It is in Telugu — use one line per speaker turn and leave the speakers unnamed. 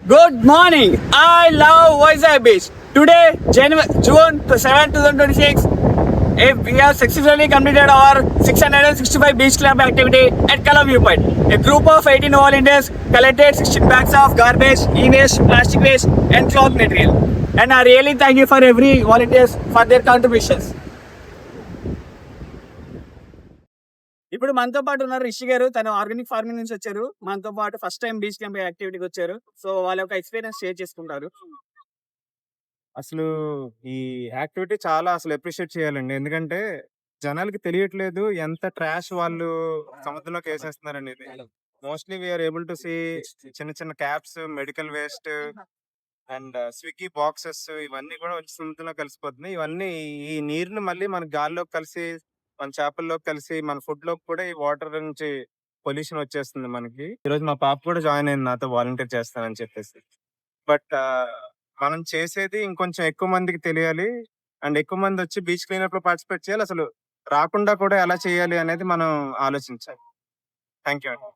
Good morning. I love Vizag Beach. Today, June 7, 2026, we have successfully completed our 665 beach club activity at Kala Viewpoint. A group of 18 volunteers collected 16 bags of garbage, e-waste, plastic waste, and cloth material. And I really thank you for every volunteers for their contributions. ఇప్పుడు మనతో పాటు ఉన్నారు రిషి గారు. తను ఆర్గానిక్ ఫార్మింగ్ నుంచి వచ్చారు. మనతో పాటు ఫస్ట్ టైం బీచ్ క్యాంప్ యాక్టివిటీకి వచ్చారు. సో వాళ్ళ యొక్క ఎక్స్పీరియన్స్ షేర్ చేసుకుంటారు.
అసలు ఈ యాక్టివిటీ చాలా అప్రిషియేట్ చేయాలండి. ఎందుకంటే జనాలకి తెలియట్లేదు ఎంత ట్రాష్ వాళ్ళు సముద్రంలోకి వేసేస్తున్నారనేది. మోస్ట్లీ వీఆర్ ఏబుల్ టు సీ చిన్న చిన్న caps, medical waste and Swiggy boxes ఇవన్నీ కూడా వచ్చి సముద్రంలో కలిసిపోతున్నాయి. ఇవన్నీ ఈ నీరుని మళ్ళీ మన గాల్లోకి కలిసి, మన చేపల్లోకి కలిసి, మన ఫుడ్ లోకి కూడా ఈ వాటర్ నుంచి పొల్యూషన్ వచ్చేస్తుంది మనకి. ఈరోజు మా పాప కూడా జాయిన్ అయింది నాతో వాలంటీర్ చేస్తానని చెప్పేసి. బట్ మనం చేసేది ఇంకొంచెం ఎక్కువ మందికి తెలియాలి. అండ్ ఎక్కువ మంది వచ్చి బీచ్ క్లీనప్ లో పార్టిసిపేట్ చేయాలి. అసలు రాకుండా కూడా ఎలా చేయాలి అనేది మనం ఆలోచించాలి. థ్యాంక్ యూ అండి.